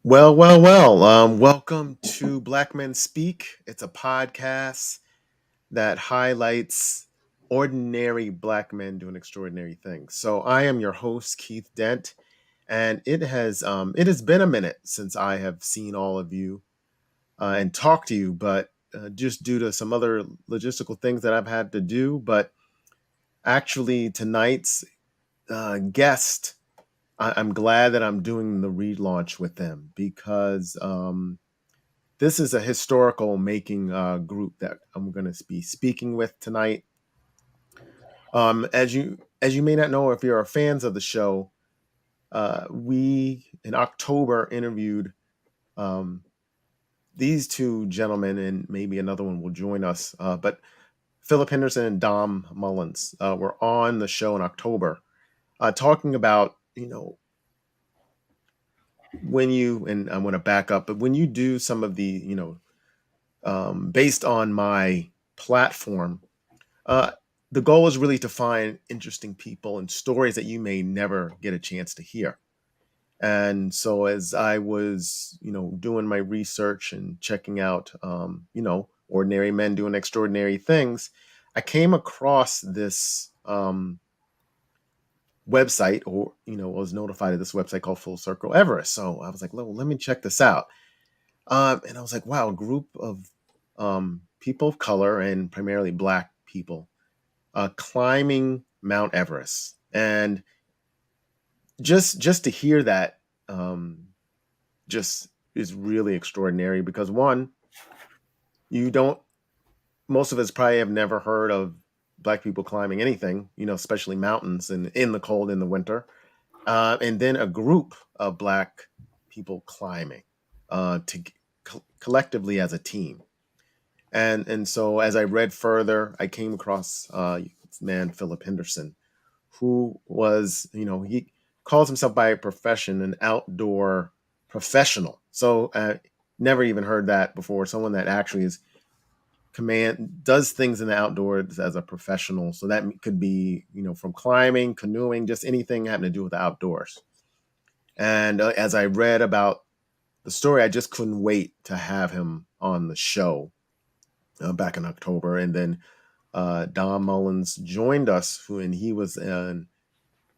Well. Welcome to Black Men Speak. It's a podcast that highlights ordinary Black men doing extraordinary things. So I am your host, Keith Dent, and it has been a minute since I have seen all of you and talked to you, but just due to some other logistical things that I've had to do. But actually, tonight's guest, I'm glad that I'm doing the relaunch with them because. This is a historical making group that I'm going to be speaking with tonight. As you may not know, if you're fans of the show, we in October interviewed um, these two gentlemen, and maybe another one will join us. But Phillip Henderson and Dom Mullins were on the show in October, talking about when you and I'm going to back up, but when you do some of the based on my platform. Uh, the goal is really to find interesting people and stories that you may never get a chance to hear. And so, as I was, doing my research and checking out, ordinary men doing extraordinary things, I came across this website, or was notified of this website called Full Circle Everest. So I was like, well, let me check this out. And I was like, wow, a group of people of color and primarily Black people climbing Mount Everest, and just to hear that um, just is really extraordinary because one, you don't most of us probably have never heard of Black people climbing anything, especially mountains and in the cold in the winter, and then a group of Black people climbing collectively as a team. And so as I read further, I came across this man Phillip Henderson, who was, he calls himself by profession an outdoor professional. So never even heard that before. Someone that actually is does things in the outdoors as a professional. So that could be, from climbing, canoeing, just anything having to do with the outdoors. And as I read about the story, I just couldn't wait to have him on the show back in October. And then Don Mullins joined us, and he was in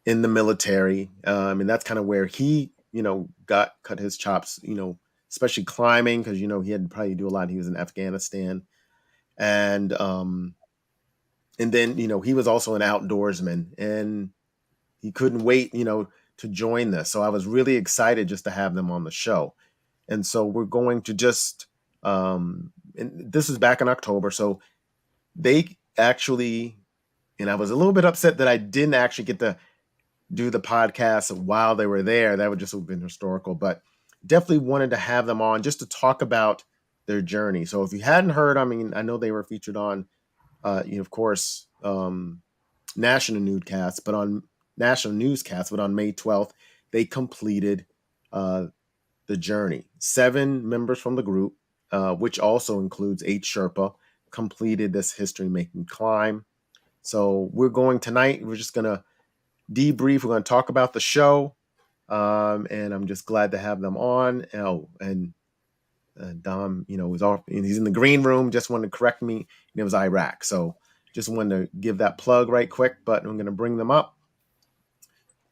the military, and that's kind of where he, cut his chops, especially climbing, because he had to probably do a lot. He was in Afghanistan, and and then he was also an outdoorsman, and he couldn't wait, to join this. So I was really excited just to have them on the show, and so we're going to just, and this is back in October, so they actually, and I was a little bit upset that I didn't actually get to do the podcast while they were there. That would just have been historical, but definitely wanted to have them on just to talk about their journey. So if you hadn't heard, I mean, I know they were featured on, of course, national newscasts, but on May 12th, they completed the journey. 7 members from the group, which also includes 8 Sherpa, completed this history making climb. So we're going tonight. We're just going to debrief. We're going to talk about the show, and I'm just glad to have them on. Oh, and Dom, was off. He's in the green room. Just wanted to correct me. It was Iraq. So just wanted to give that plug right quick. But I'm going to bring them up.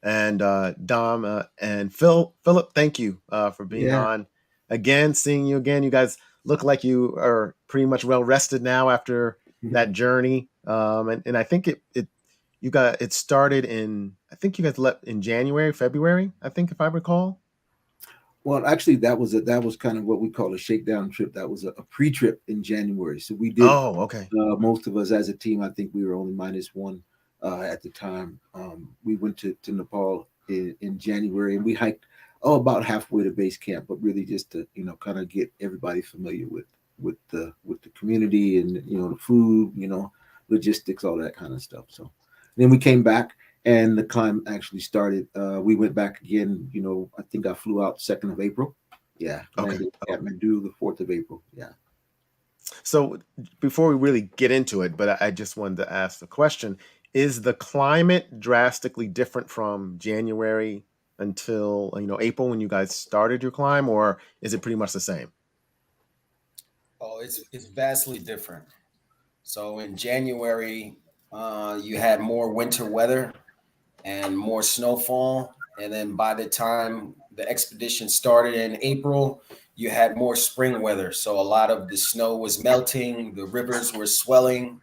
And Dom and Philip, thank you for being Yeah. on again. Seeing you again. You guys look like you are pretty much well rested now after that journey. And I think it started in, I think you guys left in January, February, I think, if I recall. Well, actually, that was kind of what we call a shakedown trip. That was a pre-trip in January. So we did, Oh, okay. most of us as a team. I think we were only minus one at the time. We went to Nepal in January, and we hiked about halfway to base camp, but really just to kind of get everybody familiar with the community and the food, logistics, all that kind of stuff. So then we came back and the climb actually started. We went back again. I think I flew out 2nd of April. Yeah, Okay. landed at Kathmandu the 4th of April. Yeah. So before we really get into it, but I just wanted to ask the question: is the climate drastically different from January until April when you guys started your climb, or is it pretty much the same? Oh, it's vastly different. So in January, you had more winter weather and more snowfall, and then by the time the expedition started in April, you had more spring weather. So a lot of the snow was melting, the rivers were swelling,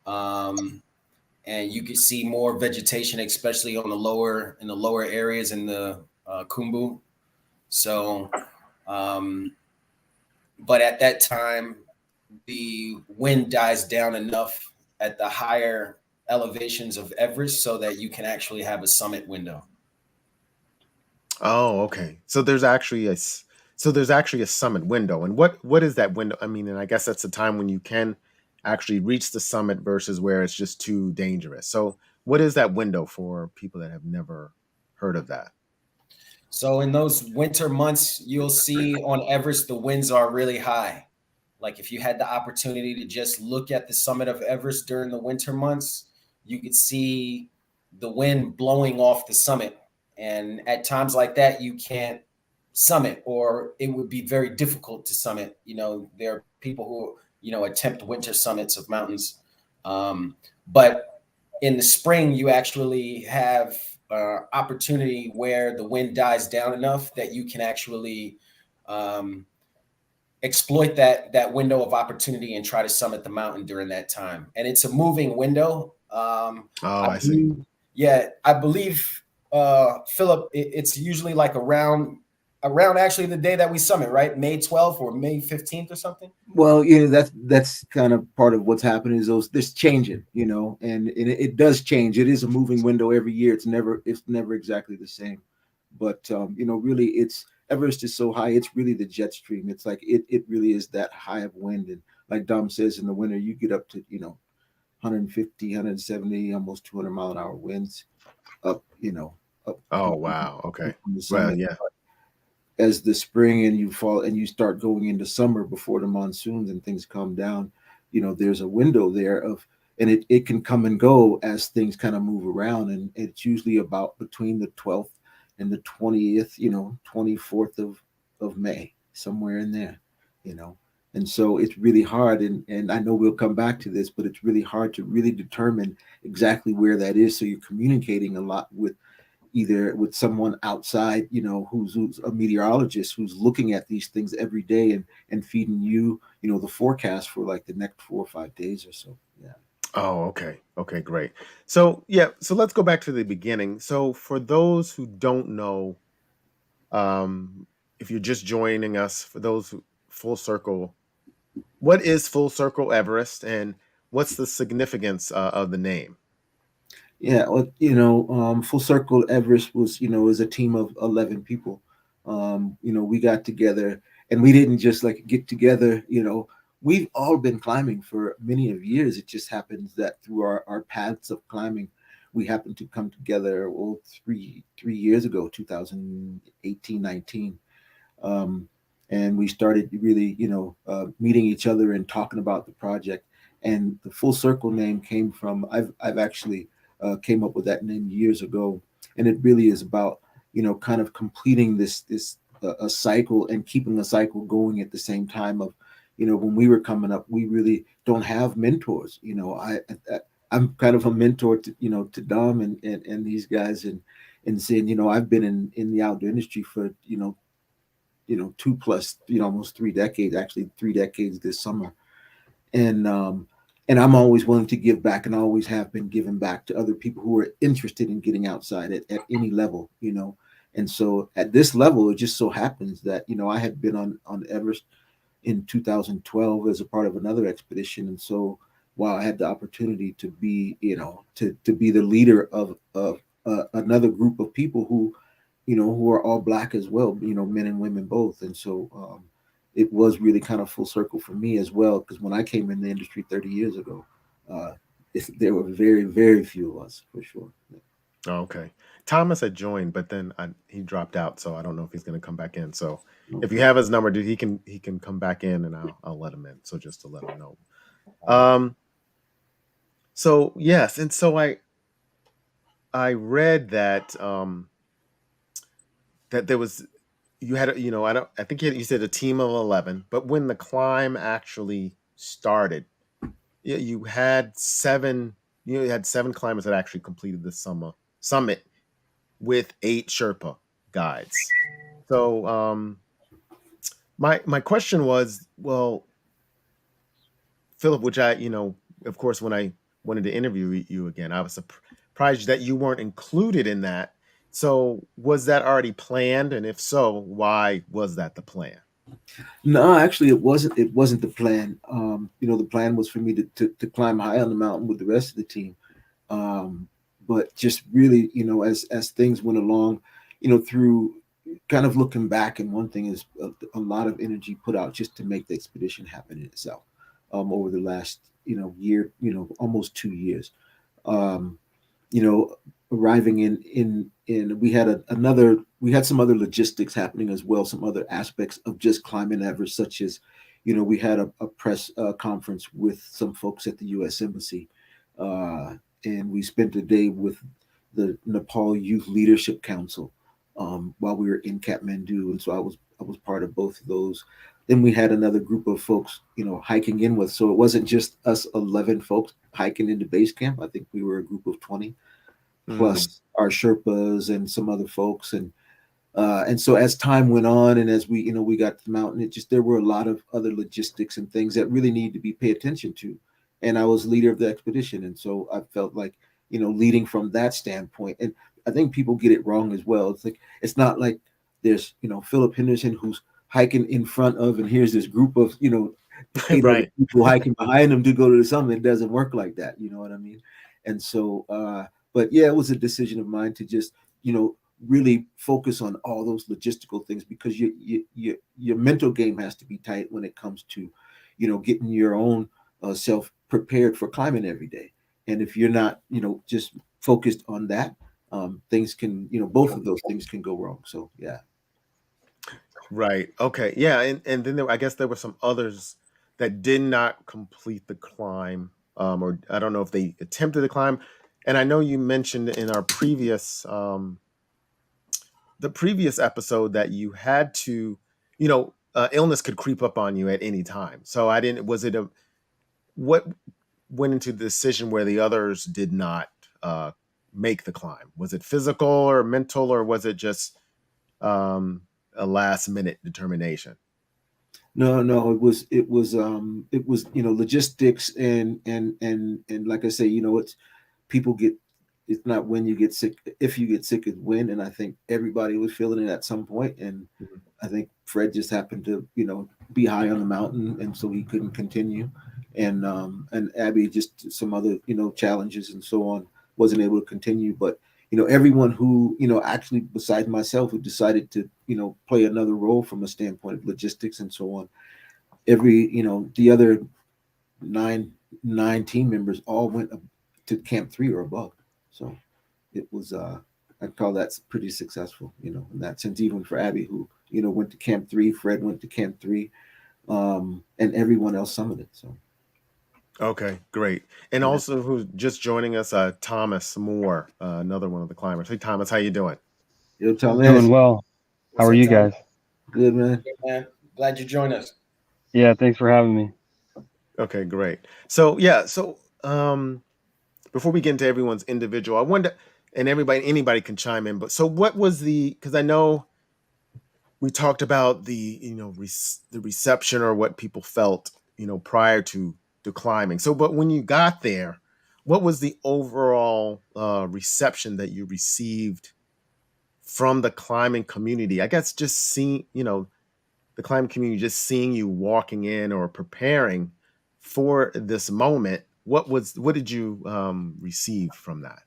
um, and you could see more vegetation, especially on the lower areas in the Kumbu. So, um, but at that time, the wind dies down enough at the higher elevations of Everest so that you can actually have a summit window. Oh, okay. So there's actually a summit window. And what is that window? I mean, and I guess that's the time when you can actually reach the summit versus where it's just too dangerous. So what is that window for people that have never heard of that? So in those winter months, you'll see on Everest the winds are really high. Like if you had the opportunity to just look at the summit of Everest during the winter months, you could see the wind blowing off the summit. And at times like that, you can't summit, or it would be very difficult to summit. There are people who, attempt winter summits of mountains. But in the spring, you actually have opportunity where the wind dies down enough that you can actually um, exploit that window of opportunity and try to summit the mountain during that time. And it's a moving window. Oh, I I see. believe, yeah, I believe, Philip, it's usually like around actually the day that we summit, right? May 12th or May 15th or something. Well, that's kind of part of what's happening is those this changing, and it does change. It is a moving window every year. It's never exactly the same. But really, it's Everest is so high. It's really the jet stream. It's like it really is that high of wind, and like Dom says, in the winter you get up to 150, 170, almost 200-mile-an-hour winds up, up Oh, on wow. Okay. the Well, summit. yeah. As the spring and you fall and you start going into summer before the monsoons and things calm down, there's a window there of, and it can come and go as things kind of move around, and it's usually about between the 12th and the 20th, 24th of May, somewhere in there, you know. And so it's really hard, and I know we'll come back to this, but it's really hard to really determine exactly where that is. So you're communicating a lot with either with someone outside, who's a meteorologist who's looking at these things every day and feeding you, the forecast for like the next 4 or 5 days or so. Yeah. Oh, okay. Okay, great. So, yeah, so let's go back to the beginning. So, for those who don't know, if you're just joining us, for those who full circle, what is Full Circle Everest and what's the significance of the name? Yeah, well, Full Circle Everest was, is a team of 11 people. We got together, and we didn't just like get together. We've all been climbing for many of years. It just happens that through our paths of climbing, we happened to come together, well, three years ago, 2018, 19. um, and we started really, meeting each other and talking about the project. And the Full Circle name came from I've actually came up with that name years ago, and it really is about kind of completing this a cycle and keeping a cycle going at the same time of when we were coming up, we really don't have mentors. I'm kind of a mentor to to Dom and these guys, and saying I've been in the outdoor industry for 2 plus, almost 3 decades, actually 3 decades this summer. And I'm always willing to give back, and I always have been giving back to other people who are interested in getting outside at any level. And so at this level, it just so happens that, I had been on Everest in 2012 as a part of another expedition. And so while I had the opportunity to be, to be the leader of another group of people who are all black as well, men and women both. And so it was really kind of full circle for me as well, because when I came in the industry 30 years ago, uh, there were very, very few of us for sure. Oh, okay. Thomas had joined, but then he dropped out, so I don't know if he's going to come back in. So, if you Okay. have his number, dude, he can come back in, and I'll let him in. So just to let him know. All right. Um. So yes, and so I read that that there was you had I think you said a team of 11, but when the climb actually started, you had seven you had seven climbers that actually completed the summit with eight Sherpa guides. So my question was, well, Philip, which of course, when I wanted to interview you again, I was surprised that you weren't included in that. So was that already planned? And if so, why was that the plan? No, actually, it wasn't. It wasn't the plan. The plan was for me to climb high on the mountain with the rest of the team. Um, but just really, as things went along, through kind of looking back, and one thing is a lot of energy put out just to make the expedition happen in itself. Over the last, year, almost 2 years. Um, you know, arriving in we had some other logistics happening as well, some other aspects of just climbing Everest, such as, we had a press conference with some folks at the U.S. Embassy, and we spent a day with the Nepal Youth Leadership Council while we were in Kathmandu, and so I was part of both of those. Then we had another group of folks, hiking in with. So it wasn't just us 11 folks hiking into base camp. I think we were a group of 20 Mm, plus our Sherpas and some other folks. And so as time went on, and as we got to the mountain, there were a lot of other logistics and things that really needed to be paid attention to. And I was leader of the expedition, and so I felt like, leading from that standpoint. And I think people get it wrong as well. It's not like there's Philip Henderson who's hiking in front of, and here's this group of eight other right. people hiking behind him to go to the summit. It doesn't work like that. You know what I mean? And so, but yeah, it was a decision of mine to just really focus on all those logistical things, because your mental game has to be tight when it comes to getting your own self prepared for climbing every day. And if you're not just focused on that, things can both of those things can go wrong. So yeah. Right. Okay. Yeah. And then I guess there were some others that did not complete the climb, or I don't know if they attempted to climb. And I know you mentioned in our the previous episode that you had to, illness could creep up on you at any time. So I didn't. Was it what went into the decision where the others did not uh, make the climb? Was it physical or mental, or was it just a last minute determination? No, it was logistics, and like I say, it's people get it's not when you get sick. If you get sick, it's when. And I think everybody was feeling it at some point. And Mhm. I think Fred just happened to be high on the mountain, and so he couldn't continue. And Abby, just some other challenges and so on, wasn't able to continue. But everyone who actually, besides myself, who decided to play another role from a standpoint of logistics and so on, every the other nine nine team members all went up to camp 3 or above. So it was I'd call that pretty successful, in that sense. Even for Abby, who went to camp 3, Fred went to camp 3, and everyone else summited. So Okay, great. And yeah. also, who's just joining us, Thomas Moore, another one of the climbers. Hey, Thomas, how you doing? Doing Thomas, well. How What's are up, you Tom? guys? good man. Good, man. Glad you joined us. Yeah, thanks for having me. Okay, great. So yeah, so before we get into everyone's individual, I wonder, and anybody can chime in. But so, what was the? Because I know we talked about the the reception, or what people felt prior to climbing. So, but when you got there, what was the overall reception that you received from the climbing community? I guess just seeing the climbing community, just seeing you walking in or preparing for this moment. What did you receive from that?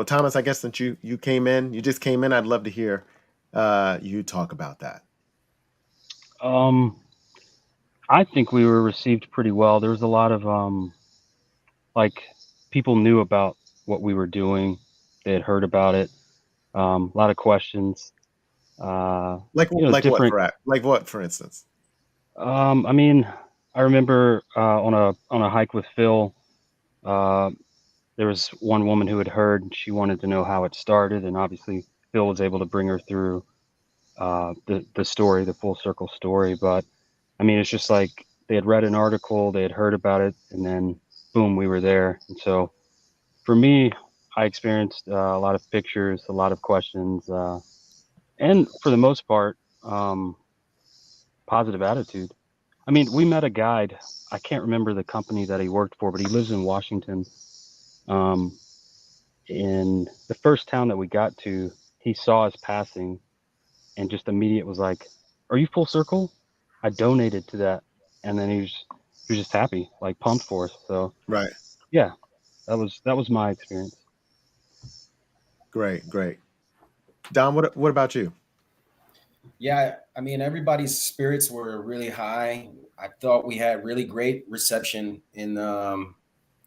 Thomas, I guess since you came in, you just came in, I'd love to hear you talk about that. Um, I think we were received pretty well. There was a lot of like people knew about what we were doing. They had heard about it. A lot of questions. Different. Like what, for instance? I mean, I remember on a hike with Phil. Uh, there was one woman who had heard, and she wanted to know how it started, and obviously Phil was able to bring her through the story, the full circle story. But I mean, it's just like they had read an article, they had heard about it, and then boom, we were there. And so for me, I experienced a lot of pictures, a lot of questions, and for the most part, um, positive attitude. I mean, we met a guide. I can't remember the company that he worked for, but he lives in Washington. Um, in the first town that we got to, he saw us passing and just immediate was like, "Are you full circle?" I donated to that, and then he was just happy, like pumped for us. So Right. yeah, that was my experience. Great. Great. Don, what about you? Yeah, I mean, everybody's spirits were really high. I thought we had really great reception in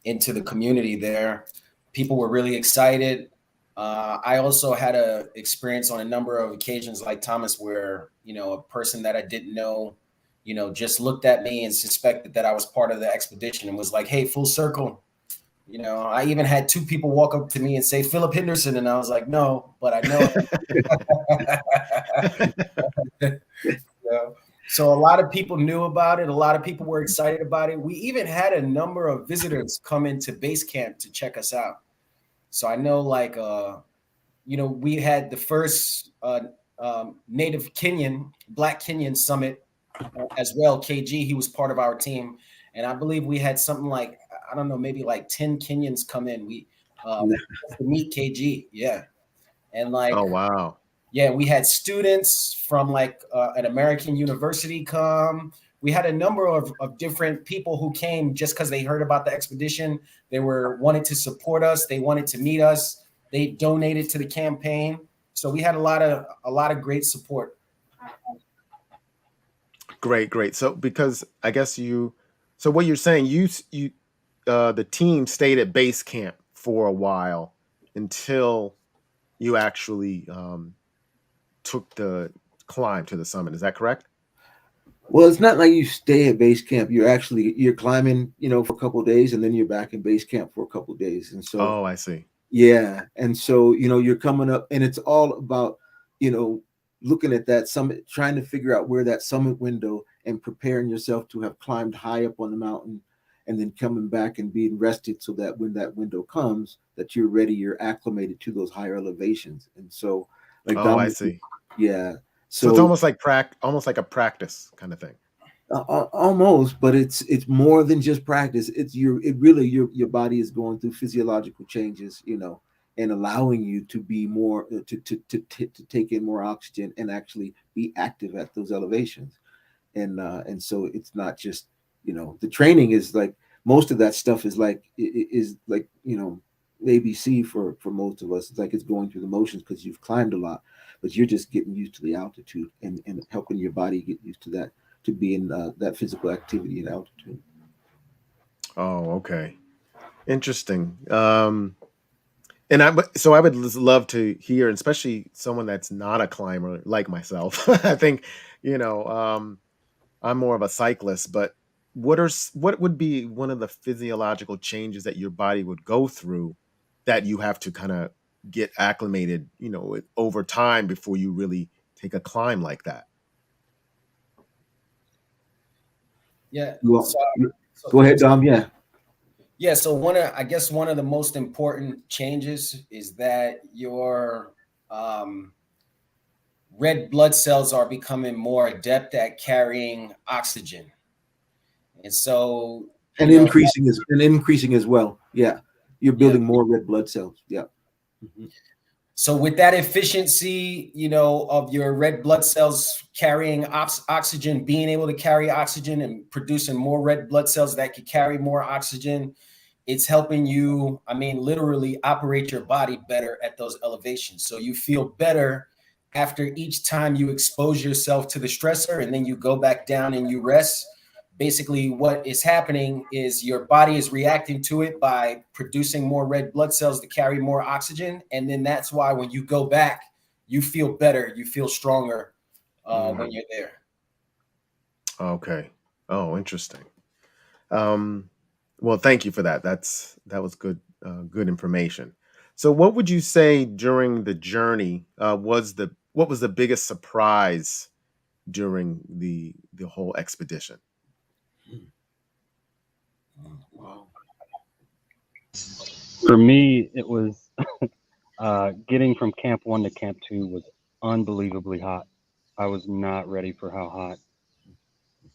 into the community there. People were really excited. I also had a experience on a number of occasions, like Thomas, where a person that I didn't know, just looked at me and suspected that I was part of the expedition and was like, "Hey, full circle." I even had two people walk up to me and say Phillip Henderson, and I was like, "No, but I know him." Yeah. So a lot of people knew about it. A lot of people were excited about it. We even had a number of visitors come into base camp to check us out. So I know, like, we had the first Native Kenyan, Black Kenyan Summit as well. KG, he was part of our team, and I believe we had something like, I don't know, maybe like 10 Kenyans come in. We to meet KG, yeah, and like Oh, wow. yeah, we had students from like an American university come. We had a number of different people who came just because they heard about the expedition. They were wanted to support us. They wanted to meet us. They donated to the campaign. So we had a lot of great support. Great. Great. So because I guess so what you're saying, the team stayed at base camp for a while until you actually took the climb to the summit. Is that correct? Well, it's not like you stay at base camp. You're climbing, for a couple of days, and then you're back in base camp for a couple of days. And so, Oh, I see. yeah, and so you're coming up, and it's all about you know looking at that summit, trying to figure out where that summit window, and preparing yourself to have climbed high up on the mountain, and then coming back and being rested, so that when that window comes, that you're ready, you're acclimated to those higher elevations. And so, like Oh, I Dominic, see. yeah. So it's So almost like a practice kind of thing. almost, but it's more than just practice. It really your body is going through physiological changes, and allowing you to be more to take in more oxygen and actually be active at those elevations. And so it's not just, the training is like, most of that stuff is like, is like, ABC for most of us. It's like it's going through the motions because you've climbed a lot, but you're just getting used to the altitude, and helping your body get used to that, to be in that physical activity at altitude. Oh, okay. Interesting. So I would love to hear, and especially someone that's not a climber like myself. I think, you know, um, I'm more of a cyclist, but what would be one of the physiological changes that your body would go through that you have to kind of get acclimated, over time before you really take a climb like that? Yeah. You So, so, Go ahead, so Dom. Yeah. yeah. So I guess one of the most important changes is that your um, red blood cells are becoming more adept at carrying oxygen. And so, And increasing as well. Yeah. You're yeah. building more red blood cells. Yeah. Mhm. So with that efficiency, of your red blood cells carrying oxygen, being able to carry oxygen and producing more red blood cells that could carry more oxygen, it's helping you, I mean, literally operate your body better at those elevations. So you feel better after each time you expose yourself to the stressor and then you go back down and you rest. Basically, what is happening is your body is reacting to it by producing more red blood cells to carry more oxygen. And then that's why when you go back, you feel better, you feel stronger when Mm, you're there. okay. Oh, interesting. Um, well, thank you for that. That was good good information. So, what would you say during the journey was the what was the biggest surprise during the whole expedition? Wow. For me, it was getting from Camp 1 to Camp 2 was unbelievably hot. I was not ready for how hot,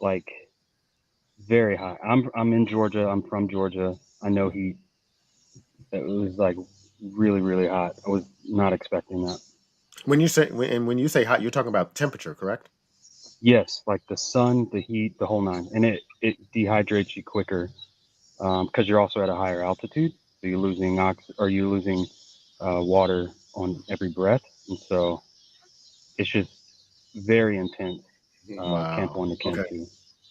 like very hot. I'm in Georgia. I'm from Georgia. I know heat. It was like really really hot. I was not expecting that. When you say hot, you're talking about temperature, correct? Yes, like the sun, the heat, the whole nine, and it dehydrates you quicker because you're also at a higher altitude, so you're losing or you're losing water on every breath, and so it's just very intense. Yeah. Camp Wow. 1 to Camp Okay. 2.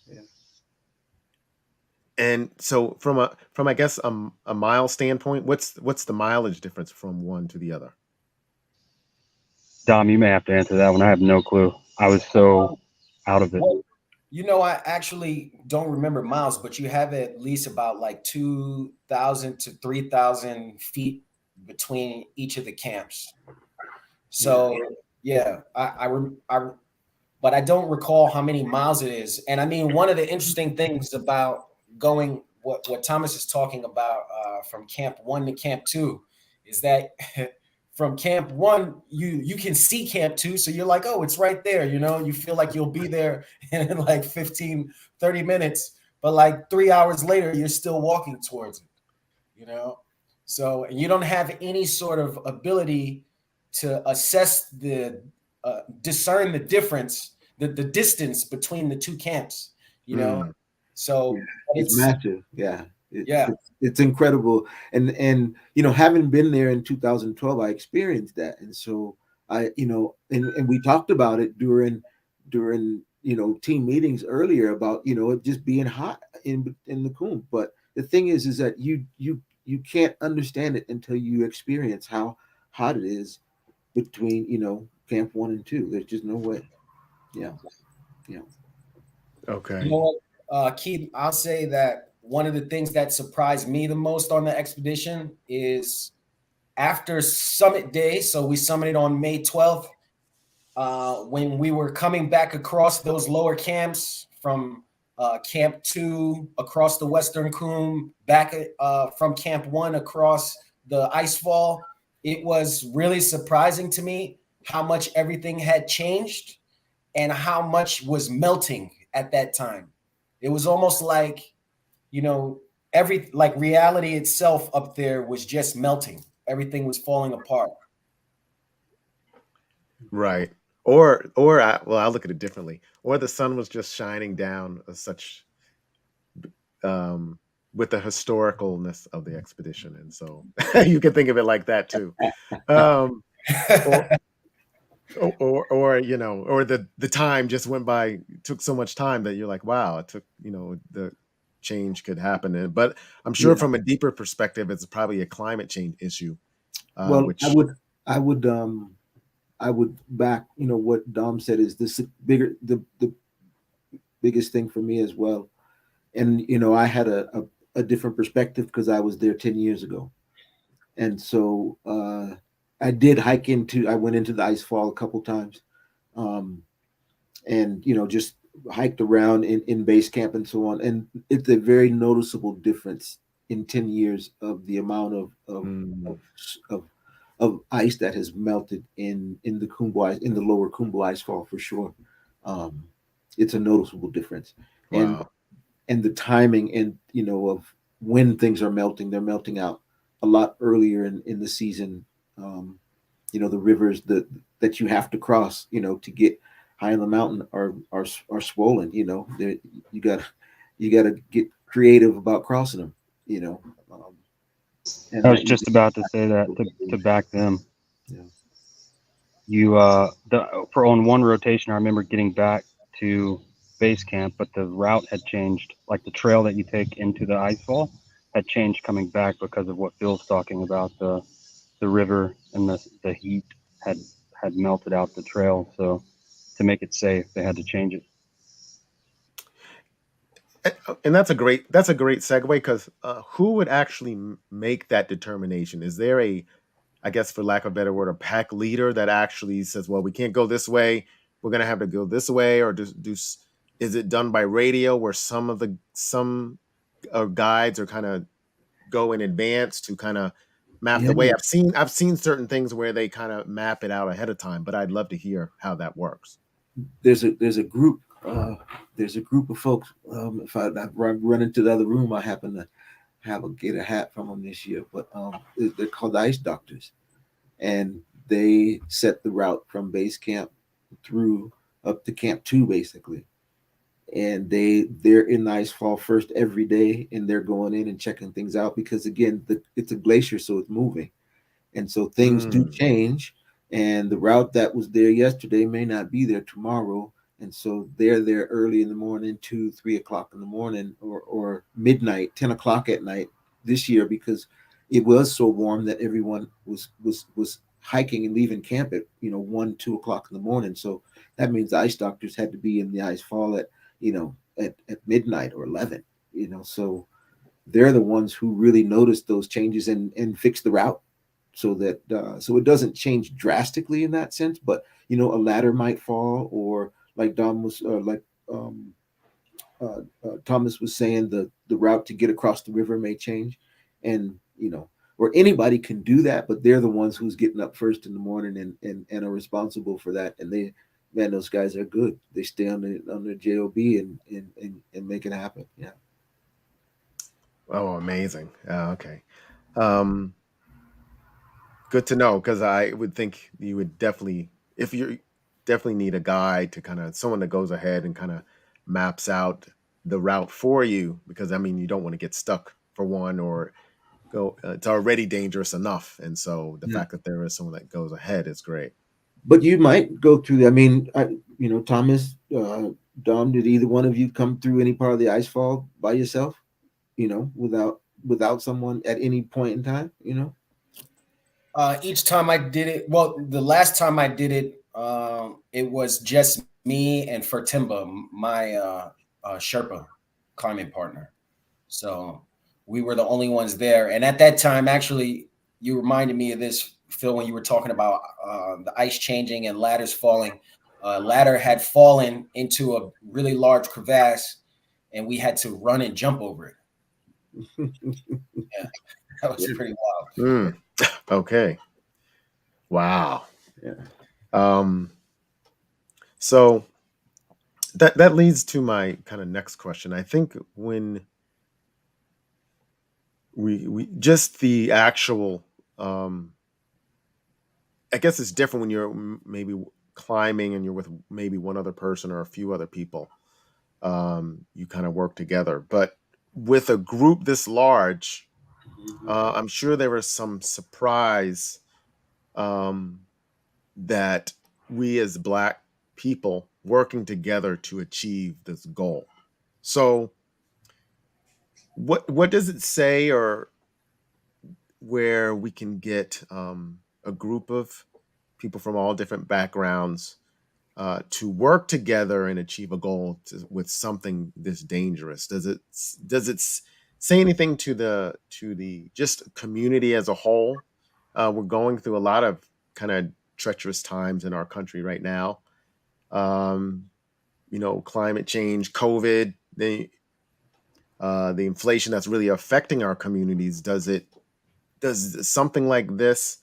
Yeah. And so from I guess a mile standpoint, what's the mileage difference from one to the other? Dom, you may have to answer that one. I have no clue. I was so out of it. Well, I actually don't remember miles, but you have at least about like 2,000 to 3,000 feet between each of the camps. Yeah. So yeah, but I don't recall how many miles it is. And I mean, one of the interesting things about going what Thomas is talking about from Camp 1 to Camp 2 is that from Camp 1 you can see Camp 2, so you're like, oh, it's right there. You feel like you'll be there in like 15, 30 minutes, but like 3 hours later you're still walking towards it. you know so, and you don't have any sort of ability to assess the discern the difference, the distance between the two camps. you know Mm, Yeah. so but It's massive. Yeah. yeah, It's incredible. And having been there in 2012, I experienced that. And so and we talked about it during team meetings earlier about it just being hot in the Coombe. But the thing is that you can't understand it until you experience how hot it is between camp 1 and 2. There's just no way. Yeah. Yeah. you okay. know what, Keith, I'll say that one of the things that surprised me the most on the expedition is after summit day. So we summited on May 12th. When we were coming back across those lower camps from Camp 2 across the Western Coombe, back from Camp 1 across the icefall, it was really surprising to me how much everything had changed and how much was melting at that time. It was almost like, you know, like reality itself up there was just melting. Everything was falling apart. Right. Well, I'll look at it differently. Or the sun was just shining down such um, with the historicalness of the expedition, and so you can think of it like that too. Um, or, or the time just went by, took so much time that you're like, wow, it took, the change could happen. But I'm sure Yeah. from a deeper perspective, it's probably a climate change issue, Well, I which would, I would, I would back, what Dom said is this bigger, the biggest thing for me as well. And, I had a different perspective because I was there 10 years ago. And so, I went into the ice fall a couple times. Um, and, just hiked around in base camp and so on. And it's a very noticeable difference in 10 years of the amount mm, of, of of ice that has melted in the Kumbu ice, in the lower Kumbu ice fall for sure. Um, it's a noticeable difference, and wow, the timing and of when things are melting, they're melting out a lot earlier in the season. Um, the rivers that you have to cross, to get high in the mountain are swollen. You got you got to get creative about crossing them. You know, um, and I that was just about to say that to back them. yeah. You for on one rotation, I remember getting back to base camp, but the route had changed. Like the trail that you take into the icefall had changed coming back because of what Phil's talking about. The river and the heat had melted out the trail. So to make it safe, they had to change it. And that's a great segue because who would actually make that determination? Is there a, I guess for lack of a better word, a pack leader that actually says, well, we can't go this way, we're going to have to go this way, or is it done by radio where some guides are kind of go in advance to kind of map Yeah, the way? I've seen certain things where they kind of map it out ahead of time, but I'd love to hear how that works. there's a group. There's a group of folks. If I run into the other room, I happen to get a hat from them this year. But they're called the Ice Doctors, and they set the route from base camp through up to Camp Two, basically. And they're in the ice fall first every day, and they're going in and checking things out because again, it's a glacier, so it's moving. And so things do Mm, change, and the route that was there yesterday may not be there tomorrow. And so they're there early in the morning, 2, 3 o'clock in the morning, or midnight, 10 o'clock at night this year because it was so warm that everyone was hiking and leaving camp at 1, 2 o'clock in the morning. So that means the ice doctors had to be in the ice fall at at midnight or 11. So they're the ones who really notice those changes and fix the route so that so it doesn't change drastically in that sense, but a ladder might fall, or like Dom was like um, Thomas was saying, the route to get across the river may change, and or anybody can do that, but they're the ones who's getting up first in the morning and are responsible for that. And they, man, those guys are good. They stay on the job and make it happen. Yeah. oh, amazing. Okay. Um, Good to know because I would think you would definitely, if you definitely need a guide to kind of someone that goes ahead and kind of maps out the route for you because I mean you don't want to get stuck for one or go. It's already dangerous enough, and so the Yeah. fact that there is someone that goes ahead is great. But you might go through. I mean, Thomas, Dom, did either one of you come through any part of the ice fall by yourself? Without someone at any point in time. Each time I did it, well, the last time I did it, it was just me and Fertimba, my Sherpa climbing partner. So we were the only ones there. And at that time, actually, you reminded me of this, Phil, when you were talking about the ice changing and ladders falling. Ladder had fallen into a really large crevasse, and we had to run and jump over it. Yeah, that was Yeah. pretty wild. Mm, okay. Wow. Yeah. Um, so that leads to my kind of next question. I think when we just the actual I guess it's different when you're maybe climbing and you're with maybe one other person or a few other people. You kind of work together, but with a group this large, I'm sure there was some surprise um, that we as Black people working together to achieve this goal. So, what does it say, or where we can get a group of people from all different backgrounds to work together and achieve a goal with something this dangerous? Does it say anything to the just community as a whole? We're going through a lot of kind of treacherous times in our country right now. Um, climate change, COVID, the inflation that's really affecting our communities. Does something like this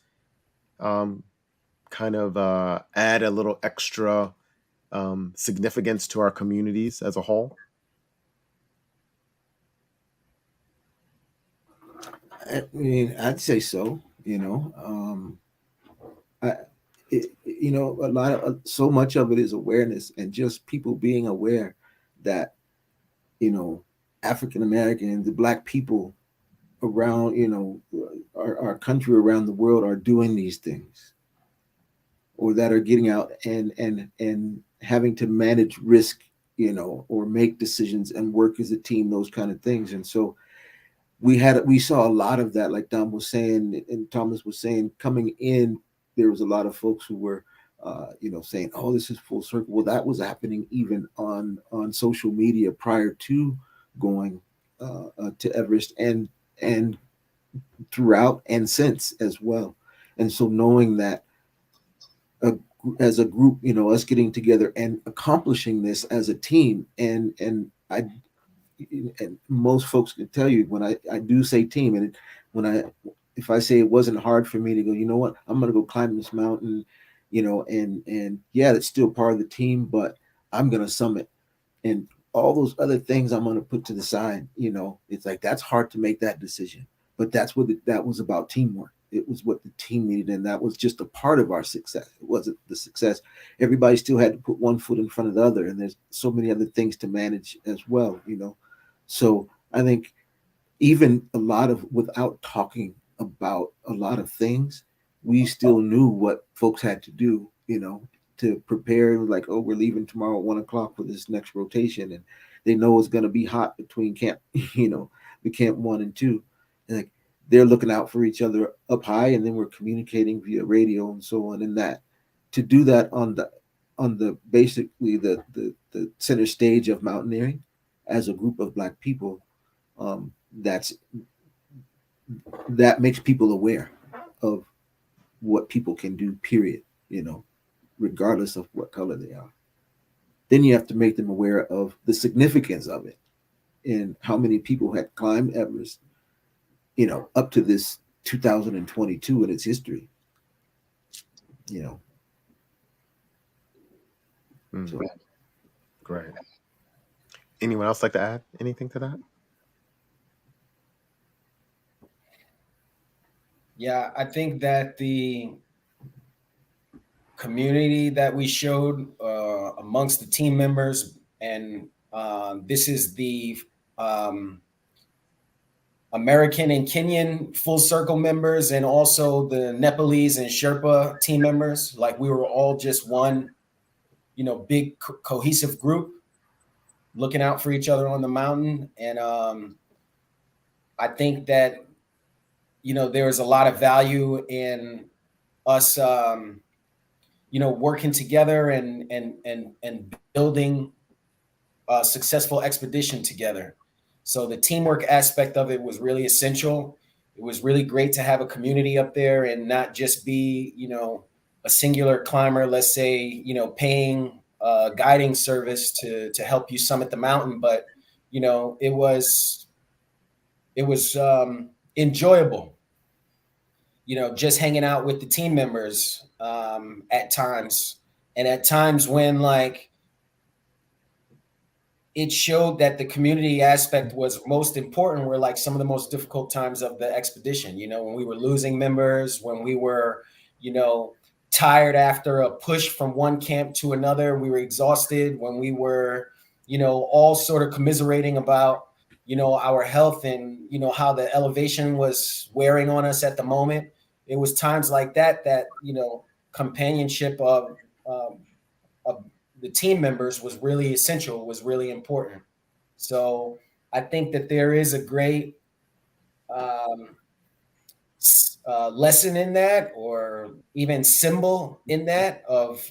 um, kind of add a little extra significance to our communities as a whole? I mean, I'd say so. I, a lot of so much of it is awareness and just people being aware that you know African Americans, the Black people around our country, around the world, are doing these things, or that are getting out and having to manage risk, or make decisions and work as a team, those kind of things. And so we saw a lot of that, like Dom was saying and Thomas was saying, coming in. There was a lot of folks who were saying, oh, this is full circle. Well, that was happening even on social media prior to going to Everest and throughout and since as well. And so knowing that uh, as a group, us getting together and accomplishing this as a team, and most folks can tell you when I do say team, and when I if I say it wasn't hard for me to go, you know what, I'm gonna go climb this mountain, and yeah, it's still part of the team, but I'm gonna summit and all those other things I'm going to put to the side. It's like that's hard to make that decision, but that's what that was about, teamwork. It was what the team needed, and that was just a part of our success. It wasn't the success. Everybody still had to put one foot in front of the other, and there's so many other things to manage as well. So I think even a lot of without talking about a lot of things, we still knew what folks had to do, to prepare. Like, oh, we're leaving tomorrow at 1 o'clock for this next rotation, and they know it's going to be hot between camp, the camp 1 and 2, and like they're looking out for each other up high, and then we're communicating via radio and so on. And that to do that on the basically the center stage of mountaineering as a group of Black people, um, that's that makes people aware of what people can do, period, regardless of what color they are. Then you have to make them aware of the significance of it and how many people had climbed Everest, up to this 2022 in its history, you know. Mm, So great. Anyone else like to add anything to that? Yeah, I think that the community that we showed amongst the team members, and this is the um, American and Kenyan full circle members, and also the Nepalese and Sherpa team members. Like we were all just one, big cohesive group looking out for each other on the mountain. And I think that, there is a lot of value in us, working together and building a successful expedition together. So the teamwork aspect of it was really essential. It was really great to have a community up there and not just be, a singular climber, let's say, paying a guiding service to help you summit the mountain, but it was enjoyable, just hanging out with the team members at times, and at times when like it showed that the community aspect was most important were like some of the most difficult times of the expedition, when we were losing members, when we were, you know, tired after a push from one camp to another, we were exhausted, when we were, all sort of commiserating about, our health and, how the elevation was wearing on us at the moment. It was times like that, companionship of the team members was really essential, was really important. So I think that there is a great um, lesson in that, or even symbol in that, of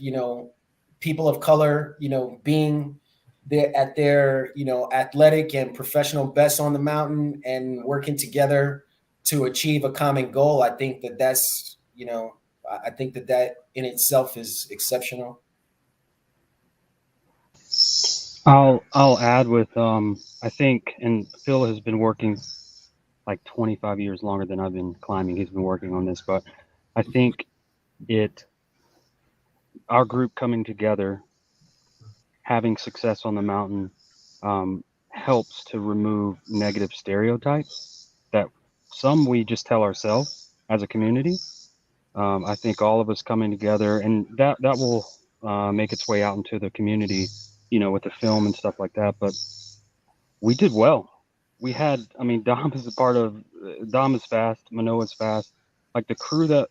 people of color, being there at their athletic and professional best on the mountain and working together to achieve a common goal. I think that that's I think that that in itself is exceptional. I'll add with I think, and Phil has been working like 25 years longer than I've been climbing. He's been working on this, but I think it our group coming together, having success on the mountain, helps to remove negative stereotypes that some we just tell ourselves as a community. I think all of us coming together, and that will make its way out into the community, with the film and stuff like that. But we did well. We had, I mean, Dom is a part of. Dom is fast. Manoa's fast. Like the crew that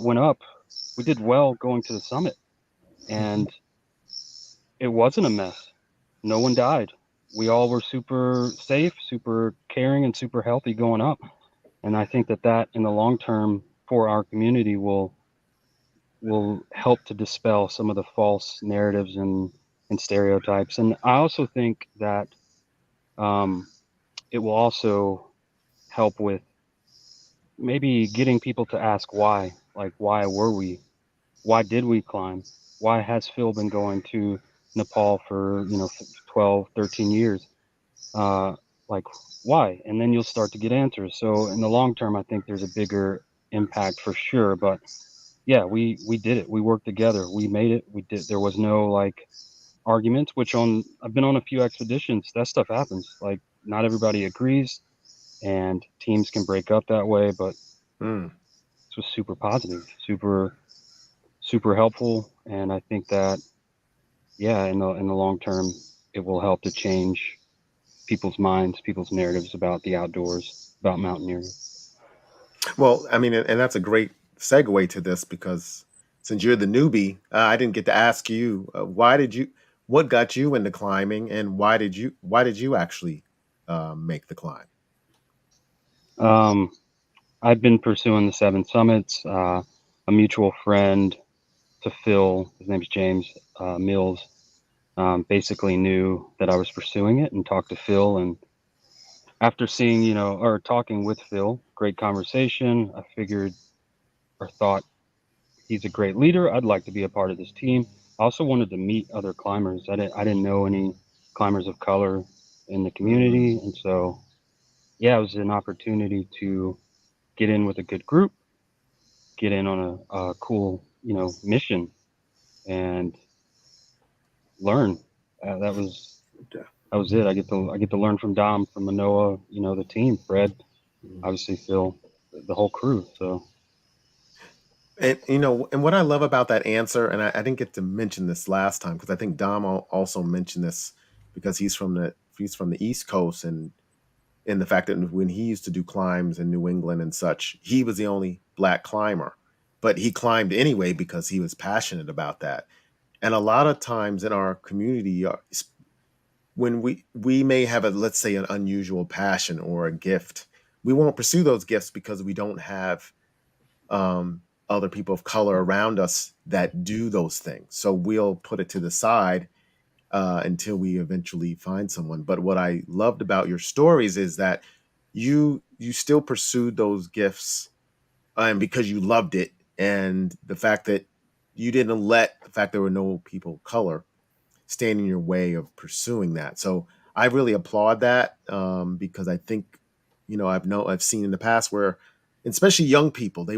went up, we did well going to the summit, and it wasn't a mess. No one died. We all were super safe, super caring, and super healthy going up. And I think that in the long term for our community will help to dispel some of the false narratives and stereotypes. And I also think that Um, it will also help with maybe getting people to ask why. Like, why were we? Why did we climb? Why has Phil been going to Nepal for 12, 13 years? Uh, like, why? And then you'll start to get answers. So in the long term, I think there's a bigger impact for sure. But yeah, we did it. We worked together. We made it. We did. There was no like arguments. Which on I've been on a few expeditions. That stuff happens. Like not everybody agrees, and teams can break up that way. But Mm. this was super positive, super helpful, and I think that yeah, in the long term, it will help to change people's minds, people's narratives about the outdoors, about mountaineering. Well, I mean, and that's a great segue to this because since you're the newbie, I didn't get to ask you what got you into climbing, and why did you actually make the climb? Um, I've been pursuing the Seven Summits. A mutual friend to Phil, his name's James Mills, basically knew that I was pursuing it and talked to Phil. And after seeing, or talking with Phil, great conversation, I figured or thought he's a great leader. I'd like to be a part of this team. I also wanted to meet other climbers. I didn't know any climbers of color in the community. And so, yeah, it was an opportunity to get in with a good group, get in on a cool, mission and learn. That was that was it. I get to learn from Dom, from Manoa, the team, Fred, obviously Phil, the whole crew. So And and what I love about that answer, and I didn't get to mention this last time because I think Dom also mentioned this because he's from the East Coast, and in the fact that when he used to do climbs in New England and such, he was the only black climber, but he climbed anyway because he was passionate about that. And a lot of times in our community, when we may have a, let's say, an unusual passion or a gift, we won't pursue those gifts because we don't have other people of color around us that do those things. So we'll put it to the side until we eventually find someone. But what I loved about your stories is that you still pursued those gifts, and because you loved it, and the fact that you didn't let the fact there were no people of color stand in your way of pursuing that. So I really applaud that, because I think I've seen in the past where, especially young people, they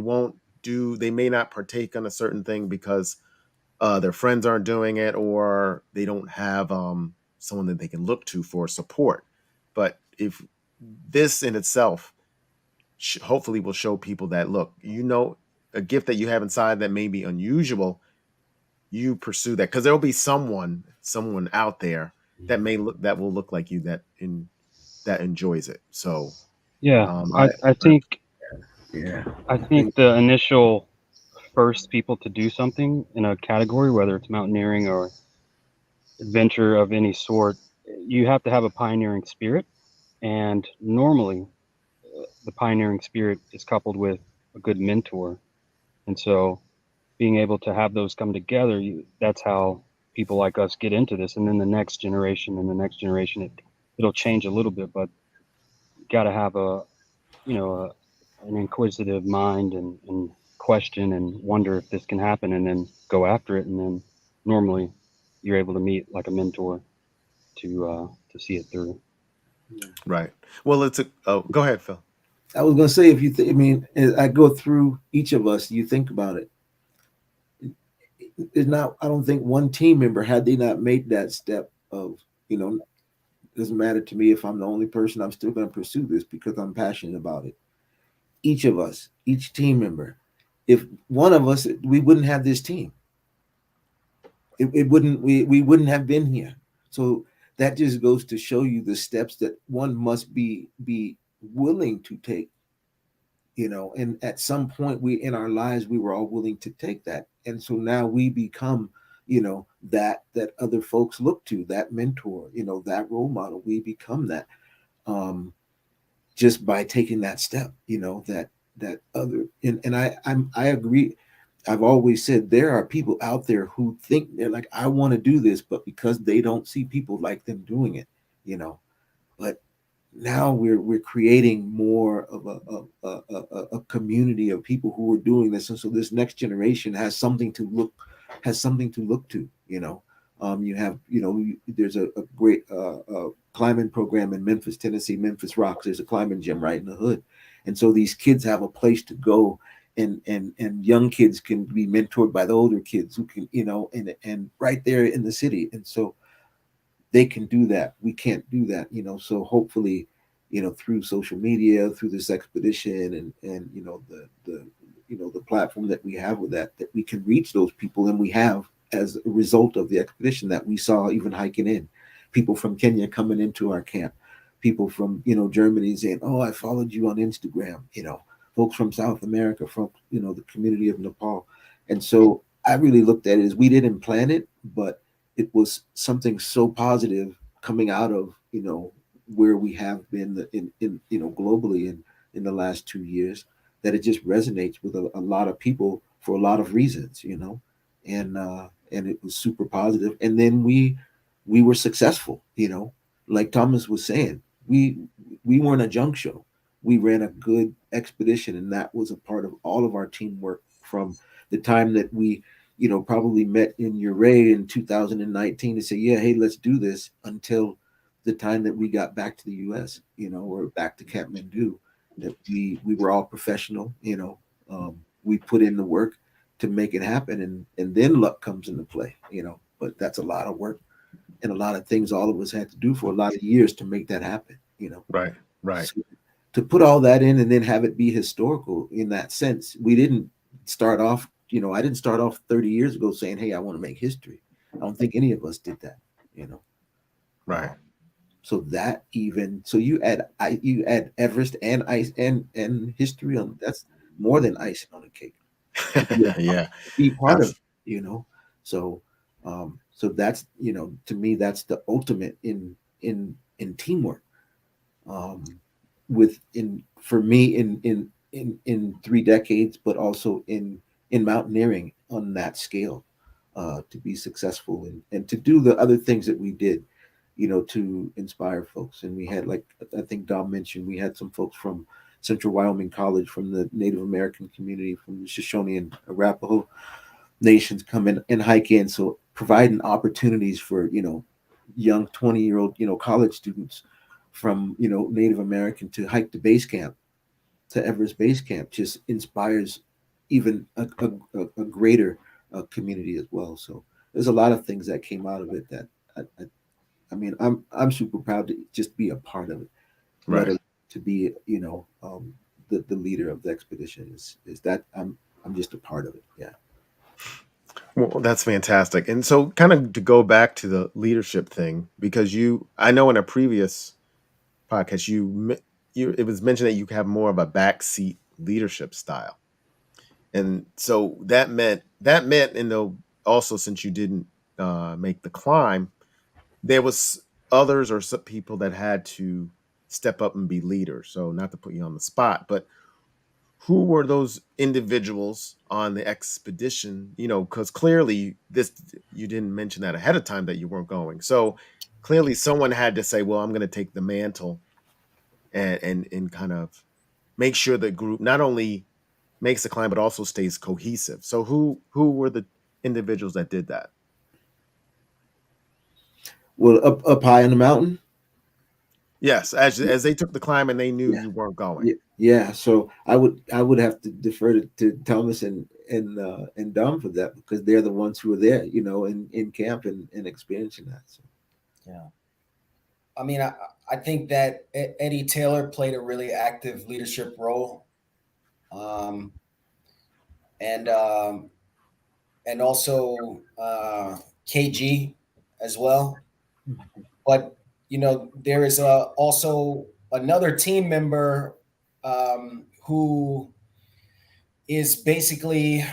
may not partake on a certain thing because their friends aren't doing it, or they don't have someone that they can look to for support. But if this in itself hopefully will show people that, look, a gift that you have inside that may be unusual, you pursue that because there'll be someone out there that will look like you, that enjoys it. So yeah, I I think Yeah, I I think think the initial first people to do something in a category, whether it's mountaineering or adventure of any sort, you have to have a pioneering spirit. And normally, the pioneering spirit is coupled with a good mentor. And so, being able to have those come together, that's how people like us get into this. And then the next generation and the next generation, it'll change a little bit, but you got to have you know, an inquisitive mind and question and wonder if this can happen and then go after it. And then normally you're able to meet like a mentor to see it through. right. Well, go ahead, Phil. I was going to say, if you, I mean, as I go through each of us, you think about it. It's not. I don't think one team member, had they not made that step of, you know, doesn't matter to me if I'm the only person. I'm still going to pursue this because I'm passionate about it. Each of us, each team member, if one of us, we wouldn't have this team. It wouldn't. We wouldn't have been here. So that just goes to show you the steps that one must be willing to take. And at some point we in our lives we were all willing to take that, and so now we become, that other folks look to, that mentor, that role model. We become that, um just by taking that step, that other. And I agree. I've always said there are people out there who think they're like, I want to do this, but because they don't see people like them doing it, you know but now we're creating more of a community of people who are doing this, and so this next generation has something to look to. You have there's a great climbing program in Memphis, Tennessee, Memphis Rocks. There's a climbing gym right in the hood, and so these kids have a place to go. And young kids can be mentored by the older kids who can and right there in the city, and so they can do that. We can't do that, so hopefully, through social media, through this expedition, and the platform that we have with that we can reach those people. And we have, as a result of the expedition, that we saw even hiking in, people from Kenya coming into our camp, people from Germany saying, oh, I followed you on Instagram, folks from South America, from the community of Nepal. And so I really looked at it as we didn't plan it, but it was something so positive coming out of where we have been in globally in the last 2 years, that it just resonates with a lot of people for a lot of reasons, and it was super positive. And then we were successful, like Thomas was saying, we weren't a junk show. We ran a good expedition, and that was a part of all of our teamwork from the time that we probably met in Uray in 2019 to say, yeah, hey, let's do this, until the time that we got back to the US, or back to Kathmandu, that we were all professional, we put in the work to make it happen, and then luck comes into play, but that's a lot of work and a lot of things all of us had to do for a lot of years to make that happen. Right. Right. So to put all that in and then have it be historical in that sense, we didn't start off, I didn't start off 30 years ago saying, hey, I want to make history. I don't think any of us did that, you know. Right. So that even so you add Everest and ice and history on, that's more than icing on a cake to be Yeah. be part of, Abs- you know. So so that's, to me, that's the ultimate in teamwork. Um with in for me in 3 decades, but also in mountaineering on that scale, to be successful and to do the other things that we did, to inspire folks. And we had, like I think Dom mentioned, we had some folks from Central Wyoming College, from the Native American community, from the Shoshone and Arapaho nations come in and hike in. So providing opportunities for, young 20-year-old, college students from, Native American to hike to base camp, to Everest Base Camp, just inspires even a greater community as well. So there's a lot of things that came out of it that I mean, I'm super proud to just be a part of it, let right. alone to be, the leader of the expedition. Is that I'm just a part of it. Yeah. Well, that's fantastic. And so, kind of to go back to the leadership thing, because I know in a previous podcast, it was mentioned that you have more of a backseat leadership style, and so that meant, and though also since you didn't make the climb, there was others or some people that had to step up and be leaders. So, not to put you on the spot, but who were those individuals on the expedition? Because clearly this you didn't mention that ahead of time that you weren't going. So clearly someone had to say, well, I'm going to take the mantle and kind of make sure the group not only makes the climb but also stays cohesive. So who were the individuals that did that? Well, up high in the mountain. Yes, as they took the climb and they knew Yeah. you weren't going. Yeah. So I would have to defer to Thomas and Dom for that, because they're the ones who are there, in camp and experiencing that. So. Yeah. I mean, I think that Eddie Taylor played a really active leadership role, um, and um, and also KG as well. But there is also another team member who is basically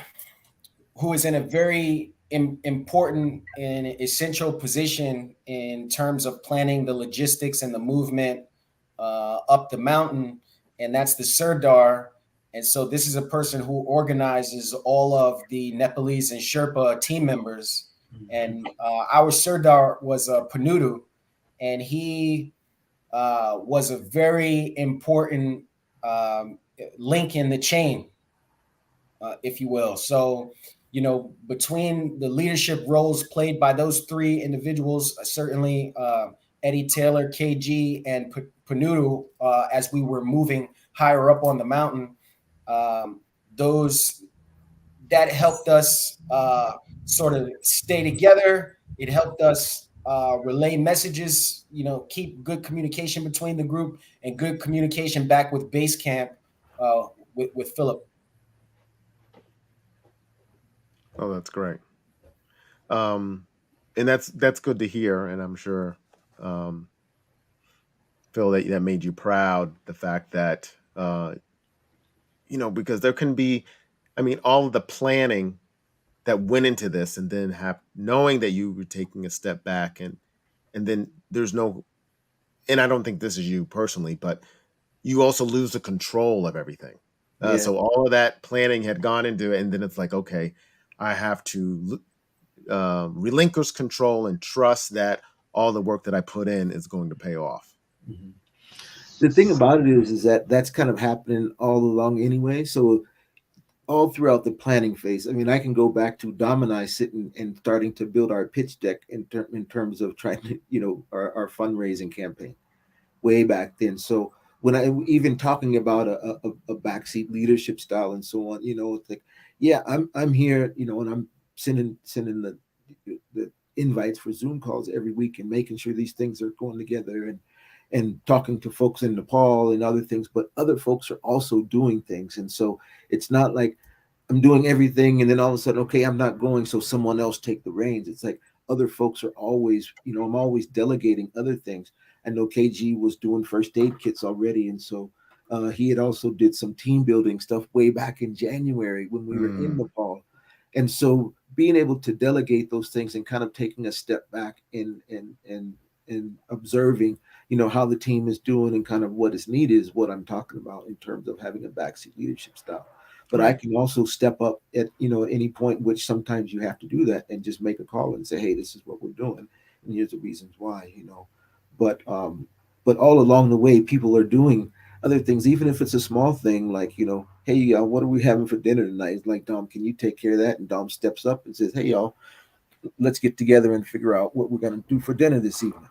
who is in a very important and essential position in terms of planning the logistics and the movement up the mountain, and that's the Sirdar. And so this is a person who organizes all of the Nepalese and Sherpa team members. And our Sirdar was Panudu, and he was a very important link in the chain, if you will. So, between the leadership roles played by those three individuals, certainly Eddie Taylor, KG, and Panudu, as we were moving higher up on the mountain, um, those that helped us sort of stay together. It helped us relay messages, keep good communication between the group and good communication back with base camp uh, with Phillip. Oh, that's great. Um, and that's good to hear, and I'm sure, um, Phil, that made you proud. The fact that, because there can be, I mean, all of the planning that went into this, and then have knowing that you were taking a step back, and then there's no, and I don't think this is you personally, but you also lose the control of everything. Yeah. So all of that planning had gone into it, and then it's like, okay, I have to relinquish control and trust that all the work that I put in is going to pay off. Mhm. The thing about it is that that's kind of happening all along anyway. So all throughout the planning phase, I mean, I can go back to Dom and I sitting and starting to build our pitch deck in terms of trying to, our fundraising campaign way back then. So when I even talking about a backseat leadership style and so on, it's like, yeah, I'm here, and I'm sending the invites for Zoom calls every week and making sure these things are going together and talking to folks in Nepal and other things, but other folks are also doing things. And so it's not like I'm doing everything and then all of a sudden, okay, I'm not going, so someone else take the reins. It's like other folks are always, I'm always delegating other things. I know KG was doing first aid kits already, and so he had also did some team building stuff way back in January when we were in Mm, Nepal. And so being able to delegate those things and kind of taking a step back and observing, how the team is doing and kind of what is needed is what I'm talking about in terms of having a backseat leadership style. But I right. can also step up at any point, which sometimes you have to do that and just make a call and say, hey, this is what we're doing, and here's the reasons why. But all along the way, people are doing other things, even if it's a small thing, like hey, what are we having for dinner tonight? It's like, Dom, can you take care of that? And Dom steps up and says, hey, y'all, let's get together and figure out what we're going to do for dinner this evening.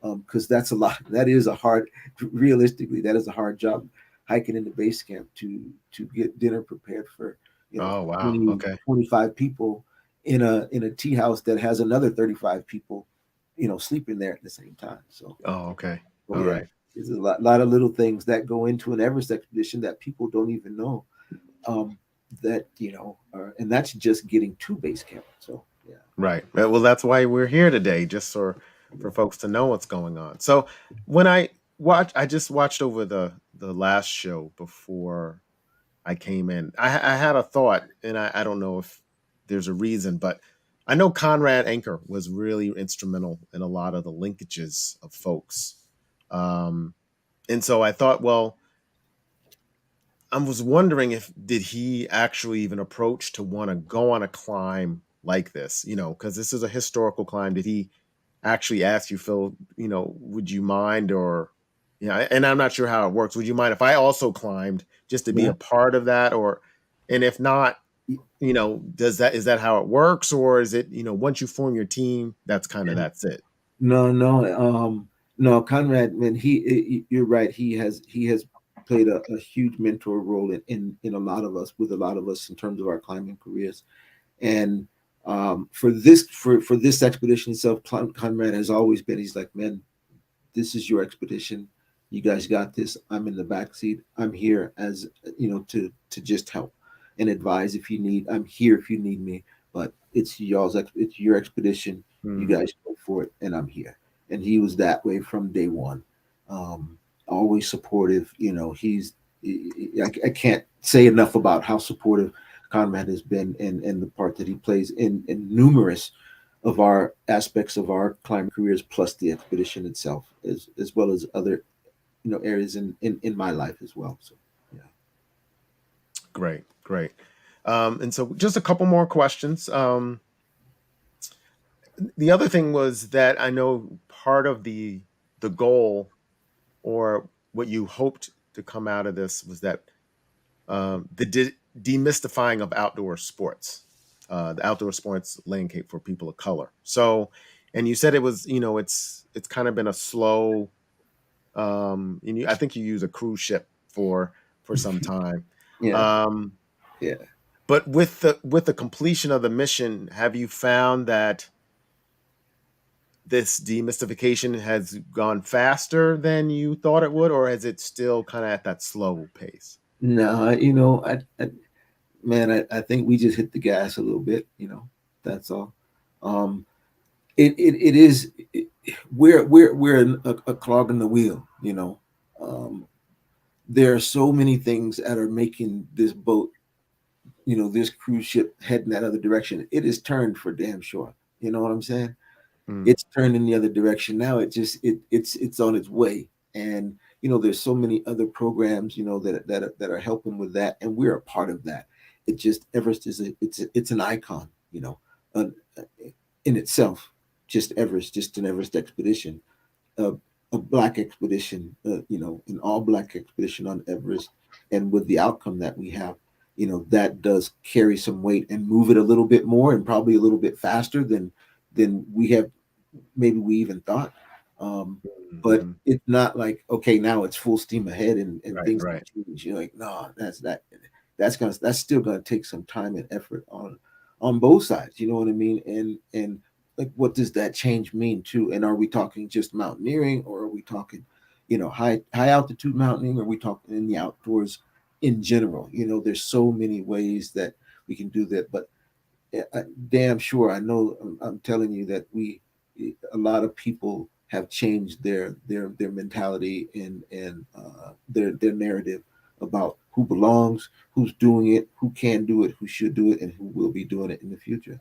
Because that's a lot. That is a hard, realistically, that is a hard job, hiking into base camp to get dinner prepared for Oh, wow. 20, Okay. 25 people in a tea house that has another 35 people, sleeping there at the same time. So, Oh, okay. oh All yeah, right. there's a lot of little things that go into an Everest expedition that people don't even know. Um, that and that's just getting to base camp. So yeah. Right. Well, that's why we're here today, just for folks to know what's going on. So when I just watched over the last show before I came in. I had a thought, and I don't know if there's a reason, but I know Conrad Anker was really instrumental in a lot of the linkages of folks. Um, and so I thought, well, I was wondering if did he actually even approach to want to go on a climb like this, because this is a historical climb. Did he actually ask you, Phil, would you mind, or and I'm not sure how it works. Would you mind if I also climbed just to be Yeah. a part of that, or and if not, is that how it works, or is it, once you form your team, that's it? No, no, no. Conrad, man, you're right. He has played a huge mentor role in a lot of us, with a lot of us in terms of our climbing careers. And for this expedition itself, Conrad has always been. He's like, man, this is your expedition. You guys got this. I'm in the back seat. I'm here as to just help and advise if you need. I'm here if you need me. But it's your expedition. You Hmm. guys go for it, and I'm here. And he was that way from day one. Always supportive. I can't say enough about how supportive Conrad has been, and the part that he plays in numerous of our aspects of our climbing careers, plus the expedition itself, as well as other areas in my life as well. So yeah. Great, great. And so just a couple more questions. The other thing was that I know part of the goal or what you hoped to come out of this was that the demystifying of outdoor sports, the outdoor sports landscape for people of color. So, and you said it was, it's kind of been a slow. And I think you use a cruise ship for some time. Yeah, Um, yeah. but with the completion of the mission, have you found that this demystification has gone faster than you thought it would, or is it still kind of at that slow pace? No, man, I think we just hit the gas a little bit. That's all. Um, it is. We're a clog in the wheel. There are so many things that are making this boat, this cruise ship head in that other direction. It is turned for damn sure. You know what I'm saying? Mm, It's turned in the other direction now. It's on its way. And there's so many other programs that are helping with that, and we're a part of that. It just Everest is it's an icon, uh, in itself. Just Everest, just an Everest expedition, a, a black expedition, an all black expedition on Everest, and with the outcome that we have, that does carry some weight and move it a little bit more and probably a little bit faster than we even thought. Um, but mhm. it's not like, okay, now it's full steam ahead and Right, things right. have changed. You're like, no, that's still gonna take some time and effort on both sides. You know what I mean? And like, what does that change mean too? And are we talking just mountaineering, or are we talking, high altitude mountaineering? Or are we talking in the outdoors in general? There's so many ways that we can do that, but damn sure I know. I'm telling you that a lot of people have changed their mentality and their narrative about who belongs, who's doing it, who can do it, who should do it, and who will be doing it in the future.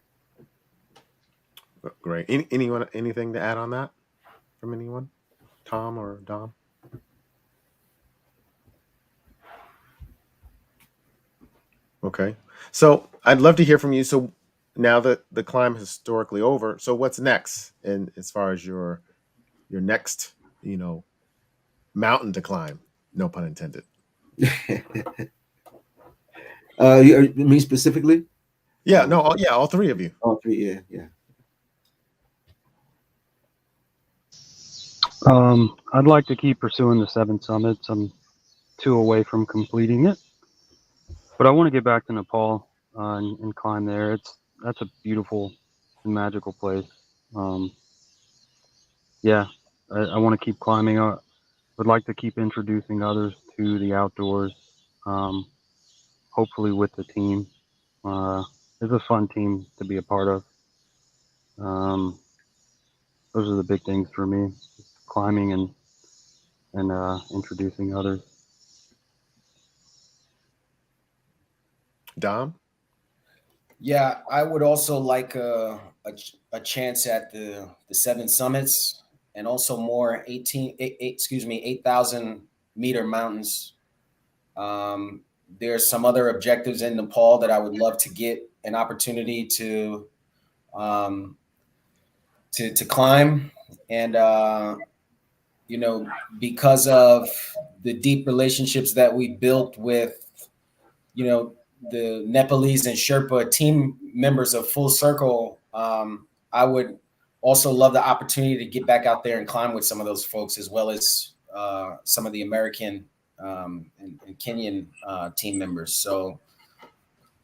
Great. Anyone, anything to add on that from anyone? Tom or Dom? Okay. So I'd love to hear from you. So now that the climb is historically over, so what's next? And as far as your next, you know, mountain to climb, no pun intended. Me specifically? Yeah, Uh, no, yeah, all three of you. all three, yeah, yeah. I'd like to keep pursuing the seven summits. I'm two away from completing it, but I want to get back to Nepal and climb there. That's a beautiful and magical place. Um, yeah, I want to keep climbing. I would like to keep introducing others to the outdoors. Um, hopefully with the team. Uh, it's a fun team to be a part of. Um, those are the big things for me: climbing and introducing others. Dom? Yeah, I would also like a chance at the seven summits, and also more 8,000 meter mountains. Um, there's some other objectives in Nepal that I would love to get an opportunity um, to climb, and you know, because of the deep relationships that we built with, the Nepalese and Sherpa team members of Full Circle. I would also love the opportunity to get back out there and climb with some of those folks, as well as some of the American and Kenyan team members. So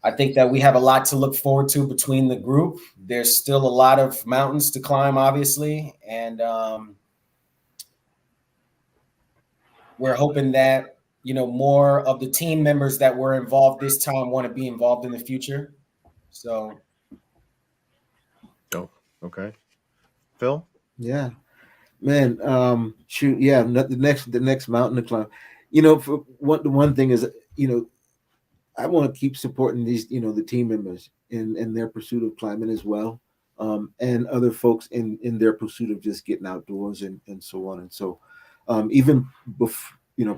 I think that we have a lot to look forward to between the group. There's still a lot of mountains to climb, obviously, and we're hoping that more of the team members that were involved this time want to be involved in the future. So Oh, okay. Phil? Yeah, man. Shoot, yeah. The next mountain to climb. For the one thing is, I want to keep supporting these, the team members in their pursuit of climbing as well, and other folks in their pursuit of just getting outdoors and so on and so. Even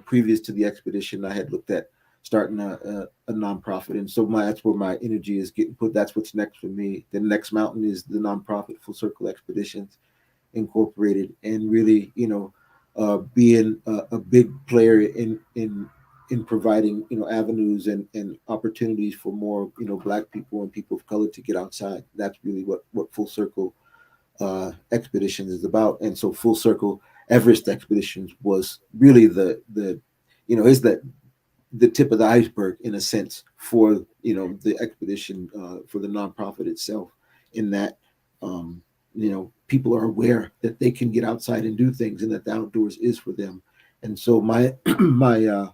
previous to the expedition, I had looked at starting a nonprofit, and so that's where my energy is getting put. That's what's next for me. The next mountain is the nonprofit Full Circle Expeditions Incorporated, and really, being a big player in providing avenues and opportunities for more black people and people of color to get outside. That's really what Full Circle expeditions is about. And so Full Circle Everest expeditions was really the is that the tip of the iceberg in a sense for the expedition, for the nonprofit itself, in that people are aware that they can get outside and do things and that the outdoors is for them. And so my my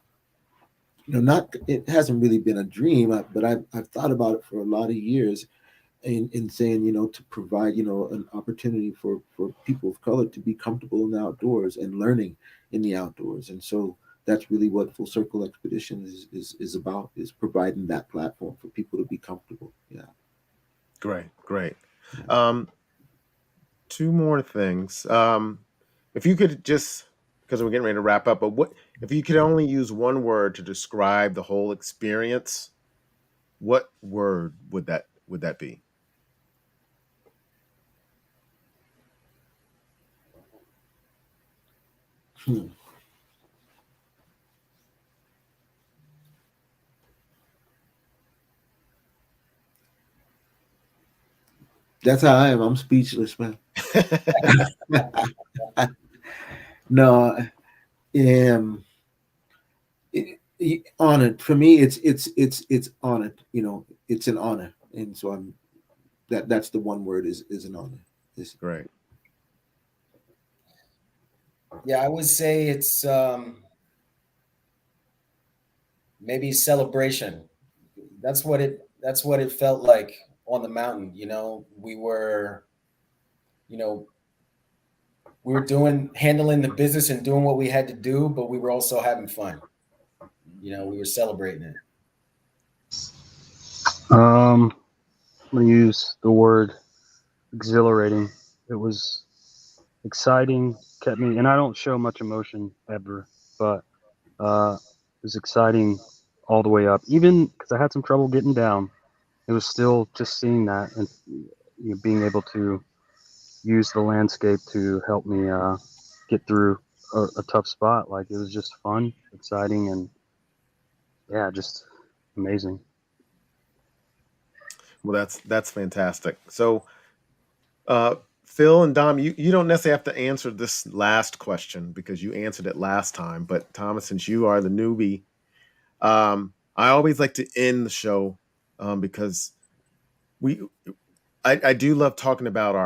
not it hasn't really been a dream, but I've thought about it for a lot of years in saying, to provide, an opportunity for people of color to be comfortable in the outdoors and learning in the outdoors. And so that's really what Full Circle Expedition is about, is providing that platform for people to be comfortable. Yeah. Great, great. Um, Two more things. If you could just, because we're getting ready to wrap up, but what if you could only use one word to describe the whole experience? What word would that be? Hmm. That's how I am. I'm speechless, man. No, um, honored for me. It's honored. It's an honor, and so that's the one word, is an honor. Is Great. Yeah, I would say it's maybe celebration. That's what it felt like on the mountain. You know, we were doing handling the business and doing what we had to do, but we were also having fun. We were celebrating it. I'm gonna use the word exhilarating. It was exciting, kept me, and I don't show much emotion ever, but it was exciting all the way up. Even because I had some trouble getting down, it was still just seeing that and being able to use the landscape to help me get through a tough spot. Like it was just fun, exciting, and yeah, just amazing. Well, that's fantastic. So, uh, Phil and Dom, you don't necessarily have to answer this last question because you answered it last time. But Thomas, since you are the newbie, I always like to end the show because we I do love talking about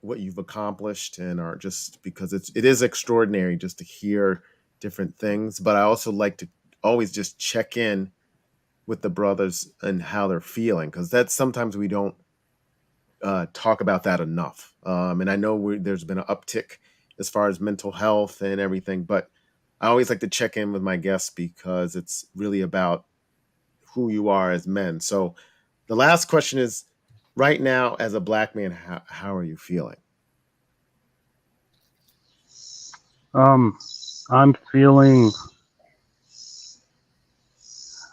what you've accomplished and are just because it is extraordinary just to hear different things. But I also like to always just check in with the brothers and how they're feeling because that's sometimes we don't talk about that enough. And I know there's been an uptick as far as mental health and everything, but I always like to check in with my guests because it's really about who you are as men. So the last question is right now, as a black man, how are you feeling? Um, I'm feeling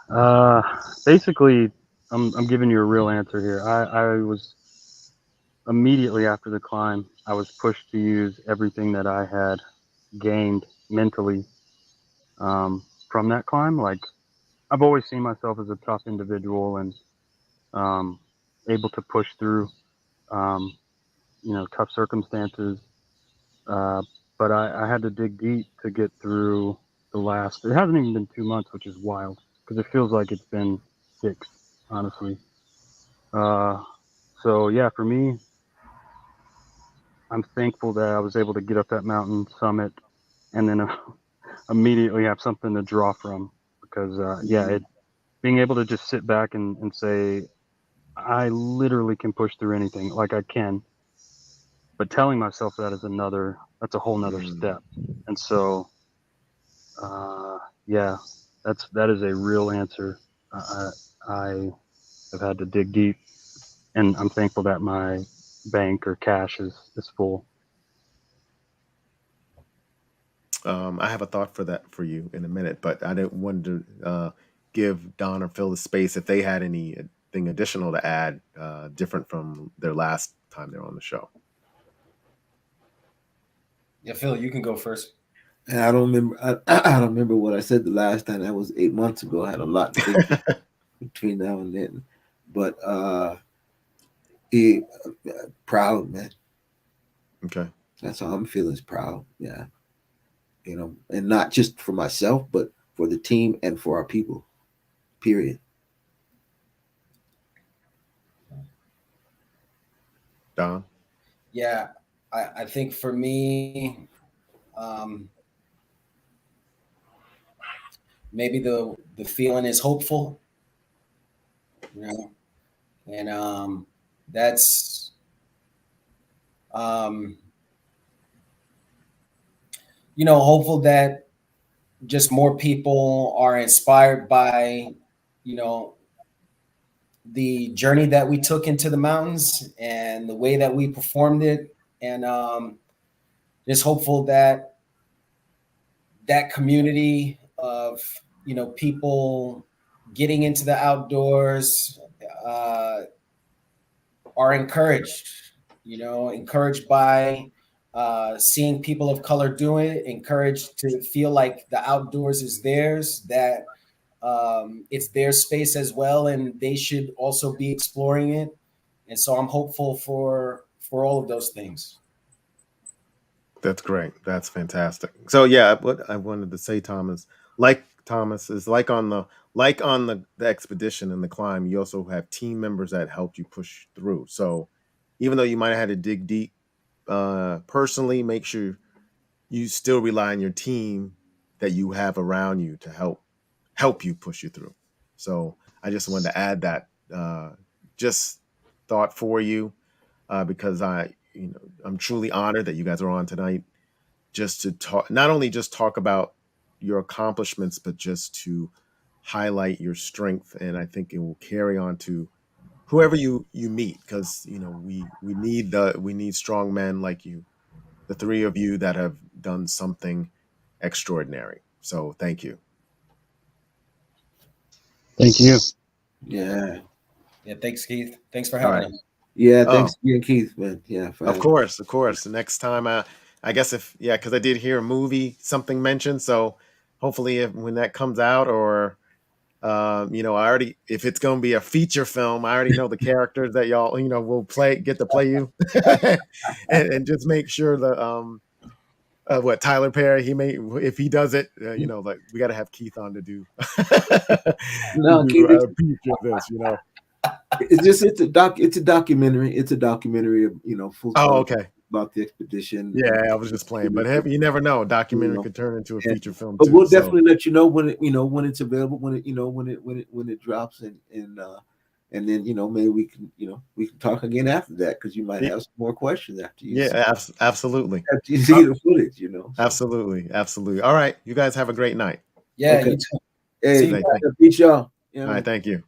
uh, basically. I'm giving you a real answer here. I was immediately after the climb. I was pushed to use everything that I had gained mentally from that climb. Like I've always seen myself as a tough individual and um, able to push through, um, tough circumstances. Uh, but I had to dig deep to get through the last. It hasn't even been 2 months, which is wild because it feels like it's been 6, honestly. Uh, so yeah, for me, I'm thankful that I was able to get up that mountain summit and then immediately have something to draw from because yeah, mm, being able to just sit back and say I literally can push through anything, like I can, but telling myself that is that's a whole nother Mm. step. And so uh, yeah, that is a real answer. I have had to dig deep, and I'm thankful that my bank or cash is full. I have a thought for that for you in a minute, but I didn't want to give Don or Phil the space if they had anything additional to add, different from their last time they were on the show. Yeah, Phil, you can go first. And I don't remember. I don't remember what I said the last time. That was 8 months ago. I had a lot to think between now and then. But he, proud, man. Okay. That's how I'm feeling, is proud. Yeah, and not just for myself, but for the team and for our people. Period. Don. Yeah, I think for me, um, maybe the feeling is hopeful, you know, and that's um, hopeful that just more people are inspired by, you know, the journey that we took into the mountains and the way that we performed it, and just hopeful that that community of people getting into the outdoors uh, are encouraged, encouraged by seeing people of color do it, encouraged to feel like the outdoors is theirs, that it's their space as well, and they should also be exploring it. And so I'm hopeful for all of those things. That's great. That's fantastic. So yeah, what I wanted to say, Thomas, like Thomas, is like on the expedition and the climb, you also have team members that helped you push through. So even though you might have had to dig deep personally, make sure you still rely on your team that you have around you to help you push you through. So I just wanted to add that just thought for you because I'm truly honored that you guys are on tonight just to talk, not only just talk about your accomplishments, but just to highlight your strength. And I think it will carry on to whoever you meet, because we need strong men like you, the three of you that have done something extraordinary. So thank you. Thank you. Yeah. Yeah, thanks, Keith. Thanks for All having right. us. Yeah. Oh, Thanks again, Keith, man. Yeah, for of having. course, of course. The next time, I guess if yeah, because I did hear a movie something mentioned. So hopefully, when that comes out, or I already, if it's going to be a feature film, I already know the characters that y'all will get to play you, and just make sure the what Tyler Perry, he may, if he does it, like we got to have Keith on to do to No, do Keith, a feature of this. it's a documentary. It's a documentary of full Oh, color okay. about the expedition Yeah, and I was just playing, you but you never know. Documentary know. could turn into a And, feature film but too. we'll So definitely let you know when when it's available, when it drops, and then maybe we can talk again after that, because you might yeah, have some more questions yeah, absolutely, after you see the footage. So absolutely, absolutely. All right, you guys have a great night. Yeah, okay, you too. hey, See Hey, you. thank, peace, y'all. all right, thank you.